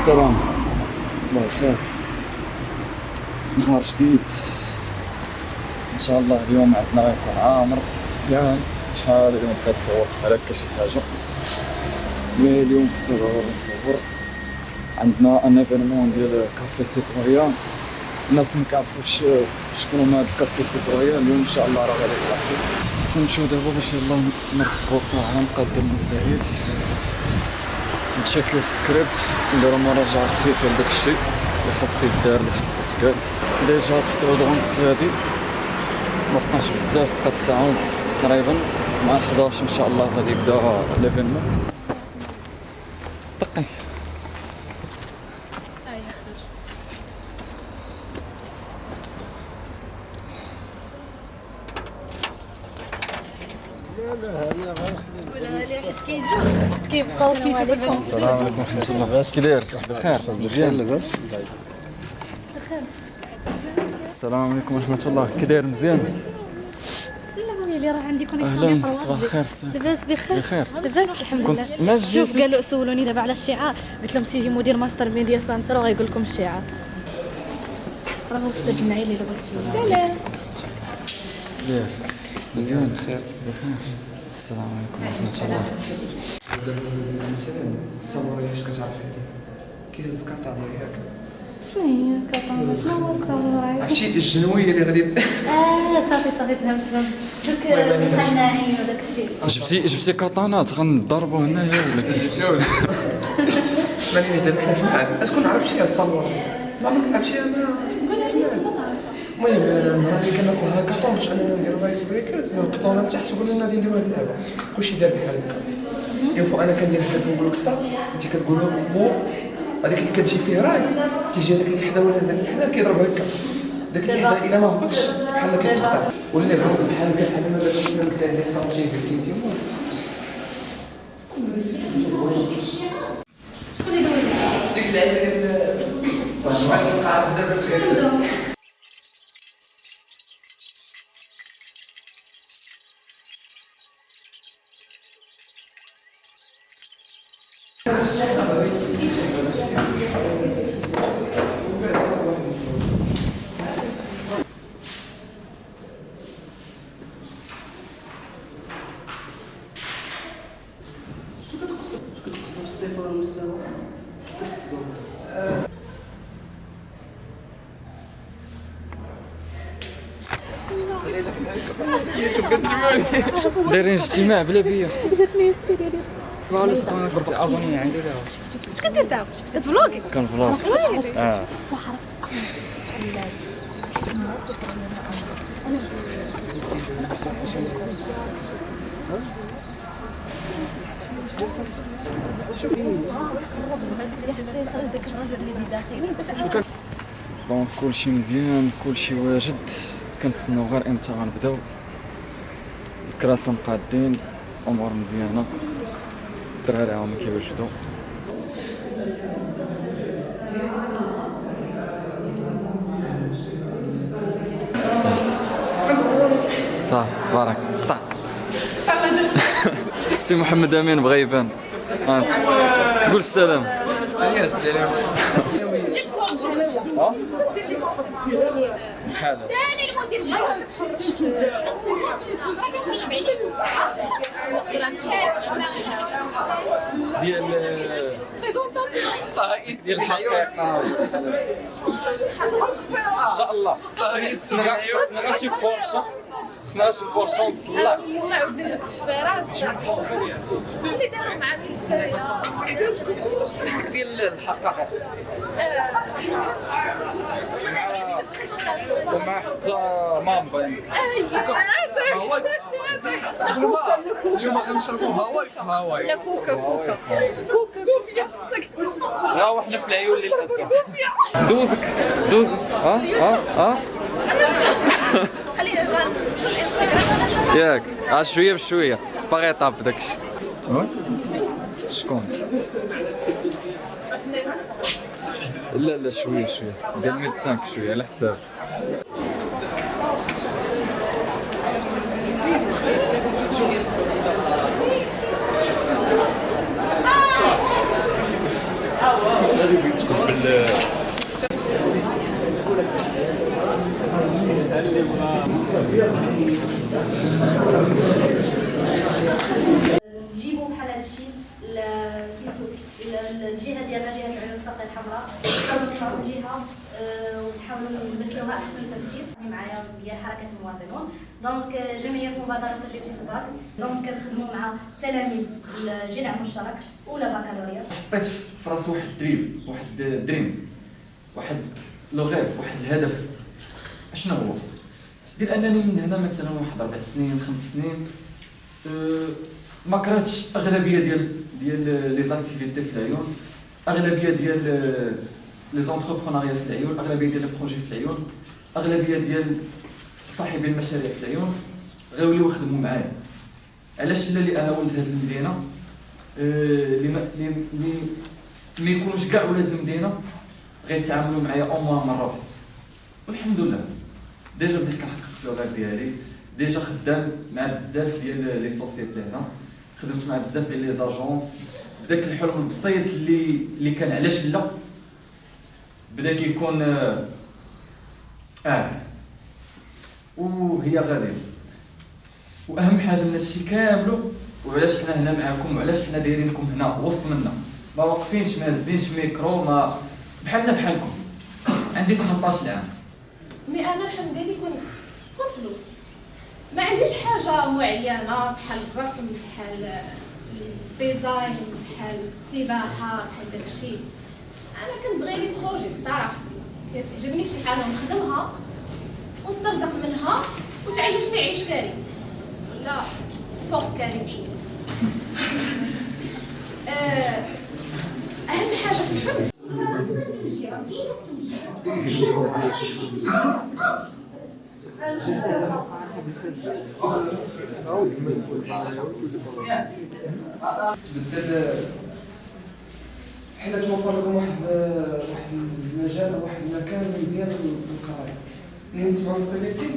السلام. صباح الخير، نهار جديد ان شاء الله. اليوم عندنا غيكون عامر كاع. شحال اليوم بقيت صورت بحال هكا شي حاجه، مي اليوم خصني ضروري نصور. عندنا ان ايفينمون ديال كافي سيتويان. الناس مكعرفوش شكون هما هاد الكافي سيتويان. اليوم ان شاء الله راه غادي تعرفو. خصنا نمشيو دابا باش يلاه نرتبو قاعة نقادو المسائل، نتشيكيو السكريبت، نديرو مراجعة خفيفة لداك الشي اللي خاص يدار اللي خاص يتقال. ديجا 9:30 هادي مبقاش بزاف، بقات الساعة ونص تقريبا. مع 11 ان شاء الله غادي يبدا ليفينمون. دقي كيبقاو كيشوفوا الفيلم. السلام عليكم ورحمة الله. كي داير؟ بخير؟ مزيان لاباس؟ السلام عليكم ورحمة الله. كي داير؟ مزيان؟ لا ويلي راه عندي كونيكسيون. اهلا، صباح الخير. لاباس بخير؟ بخير. لاباس الحمد لله. كنت ما شوف جيتي؟ قالوا سولوني دابا على الشعار، قلت لهم تيجي مدير ماستر ميديا سنتر وغايقول لكم الشعار. راه هو السيد النعيلي لاباس. سلام. داير؟ مزيان؟ بخير. السلام عليكم ورحمة الله. دابا مثلا الصاموراي اش كتعرف كيهز كاطانا ياك؟ شنو هي كاطانا؟ شنو هو الساموراي؟ عرفتي الجنويه اللي غادي صافي فهمت درك الناعم وداك الشيء. جبتي كاطانات غنضربو هنايا ولا؟ مانيش دابا حنا في المعهد تكون عارف شي الصاموراي ما عمرك لعبتي انا. المهم النهار اللي كنا في الهاكاطون باش اننا نديرو رايس بريكرز نهبطونا لتحت وقلنا غادي نديرو هاد اللعبه كلشي دار بحال هكا. يوفو انا كندير هكا كنقول لك صا انت كتقول مو هذيك اللي كتجي فيه راي تيجي هذاك اللي حدا ولا هذاك اللي حدا كيضرب هكا داك اللي حدا الا ما هبطش بحال كيتقطع ولا هبط بحال هكا بحال ما دابا شنو كدا ديك سانتي زيد انت ديك اللعبه ديال الصفي صافي صعب بزاف. دايرين اجتماع بلا بيا. اش كدير تا؟ كتفلوغي؟ كنفلوغ. دونك كلشي مزيان، كلشي واجد. كنتسناو غير امتى غنبداو. الكراسة مقادين، امور مزيانه، الدراري هاهما كيوجدوا. صافي بارك قطع. السي محمد امين بغا يبان. قول السلام. يا السلام بحال ثاني المدير ديال الرئيس ديال الحقيقه ان شاء الله. خصنا شي بورشه، خصنا شي بورشه نصلح ديال الحقائق ومع حتى مامبا. اليوم غنشربوا هواي في هواي. لا كوكا ها حنا في العيون للاسف. دوزك خلينا نمشيو الانستغرام. ياك شويه بشويه باغي يطاب داكشي. شكون؟ لا شويه ديال 105 شويه على حساب. غادي يدخل بال نجيبوا بحال هذا الشيء سميتو الجهه ديالنا جهه العيون الساقيه الحمراء، نحاولوا نطلعوا الجهه ونحاولوا نمثلوها احسن تمثيل. معايا هي حركه المواطنون، دونك جمعيه مبادره تجريب سيتوباك، دونك كنخدموا مع تلاميذ الجامعه المشترك اولى بكالوريا. حطيت في راسي واحد دريم، واحد لو غيف، واحد الهدف. اشنو هو؟ ديال انني من هنا مثلا واحد 4 سنين 5 سنين ما كرهتش اغلبيه ديال لي زاكتيفيتي في العيون، اغلبيه ديال لي زونتربرونيا في العيون، اغلبيه ديال لي بروجي في العيون، اغلبيه ديال صاحبي المشاريع في العيون غيوليو يخدموا معايا. علاش لا؟ اللي انا ولد هذه المدينه اللي ما يكونوش كاع ولاد المدينه غيتعاملوا معايا او مره واحده. والحمد لله ديجا بديت كنحقق في الوظائف ديالي، ديجا خدام مع بزاف ديال لي سوسيتي هنا، خدمت مع بزاف ديال لي زاجونس. بداك الحلم البسيط اللي كان علاش لا بدا كيكون وهي غاديه. واهم حاجه من هادشي كاملو وعلاش حنا هنا معاكم وعلاش حنا دايرينكم هنا وسط منا، ما واقفينش ما هزينش ميكرو، ما بحالنا بحالكم. عندي 18 عام. مي انا الحلم ديالي يكون فلوس، ما عنديش حاجه معينه بحال الرسم، بحال الديزاين، بحال السباحه، بحال داكشي. انا كنبغي لي بروجي بصراحه، كتعجبني شي حاجه نخدمها ونسترزق منها وتعيشني عيش كريم، لا فوق كريم شويه. اهم حاجه في الحلم تبدل حنا توفر لكم واحد المجال، واحد المكان مزيان للقرايه. ملي نسمعوا الفليتي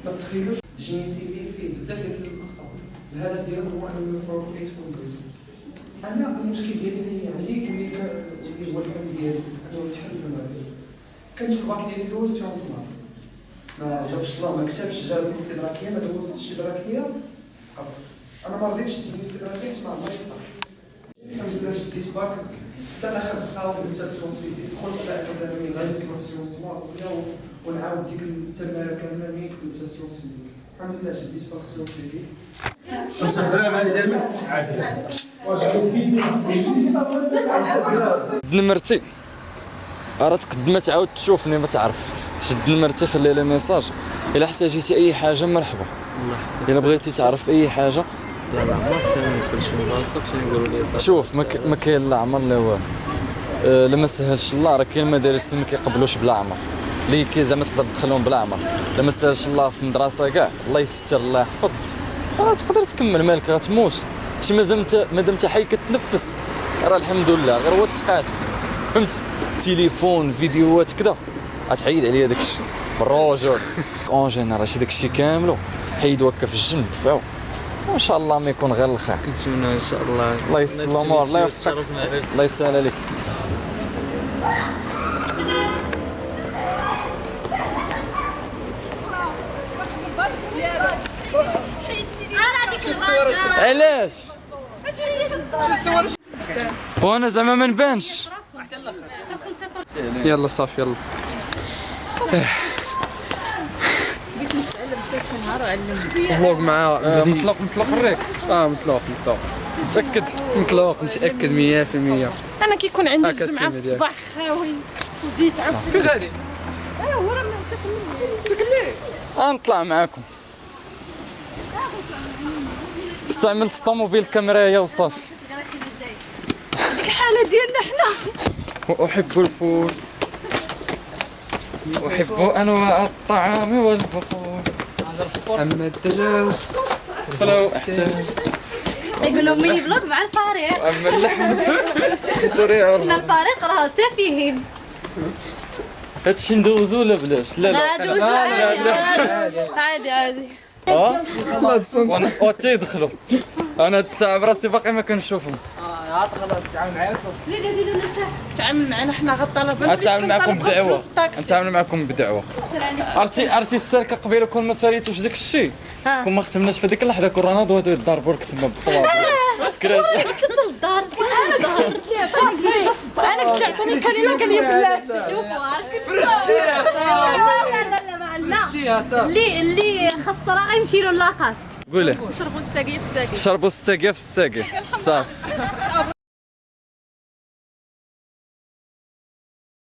ما تخيلوش جيني سيفيل فيه بزاف ديال الاخطاء. الهدف ديالهم هو انه يوفروا ايت كومبليس. انا المشكل ديالي اللي عندي واللي هو الحلم ديالي انه نتحل في المغرب. كنت في الباك ديالي الاول سيونس مار، ما جابش الله، ما كتبش، جابني الاستدراكيه، ما دوزتش الاستدراكيه سقط. انا ما رضيتش تجيني الاستدراكيه حيت ما عمري سقط. الحمد لله شديت باك حتى الاخر بقاو حتى سيونس فيزيك، دخلت على اساس انني غندير في سيونس مار ونعاود ديك التربيه كامله ملي كتبت سيونس فيزيك. الحمد لله شديت باك سيونس فيزيك. نمرتي راه تقدمت تعاود تشوفني ما تعرف. شد نمرتي خلي لي ميساج، الا احتاجيتي اي حاجه مرحبا. الا بغيتي تعرف اي حاجه لا عمر ثاني ندخل شي بلاصه فين يقولوا لي صافي. شوف ما كاين لا عمر لا والو. لما سهلش الله راه كاين مدارس ما كيقبلوش بلا عمر، اللي زعما تقدر تدخلهم بلا عمر. لما سهلش الله في المدرسه كاع الله يستر الله يحفظ راه تقدر تكمل مالك غتموت. شي مادام انت حي كتنفس راه الحمد لله، غير هو التقات فهمت. تليفون فيديوهات كذا غتحيد عليا داكشي بالرجل اون جينيرال. شي داكشي كاملو حيدو هكا في الجنب دفعو وان شاء الله ما يكون غير الخير. كنتمنى ان شاء الله الله يسر الامور، الله يوفقك، الله يسهل عليك. علاش؟ وانا زعما ما نبانش. يلا صافي يلا. فلوق معاه مطلق الريك. مطلوق متأكد؟ مطلوق متأكد 100%. انا كيكون عندي الجمعه في الصباح خاوي وزيت عاود فين غادي؟ هو راه ساكن ليه. نطلع معاكم. استعملت الطوموبيل كاميرايا وصافي. ديك الحاله ديالنا حنا. واحب الفول، احب انواع الطعام والفطور، اما الدجاج فلو احتاج. يقول لهم ميني بلوك مع الفريق. اما اللحم سريع. حنا الفريق راه تافهين. هادشي ندوزو ولا بلاش؟ لا دوزو عادي. لا تيدخلوا انا هاد الساعه براسي باقي ما كنشوفهم. تقدر تتعامل معايا لا زيد انا تحت. تعامل معنا حنا غير طلبه. نتعامل معكم بدعوه. نتعامل معكم بدعوه. عرفتي السركه قبيله كون ما ساليتوش داك الشيء. كون ما ختمناش في ديك اللحظه كون رانا غادي يضربوا لك تما بالطوابق. كنت للدار انا كنت عطوني كلمه قال لي بلاتي شوفوا لا اللي خسرها غيمشي له اللاقات. قولي شربوا الساقيه في الساقيه. شربوا الساقيه في الساقيه صافي.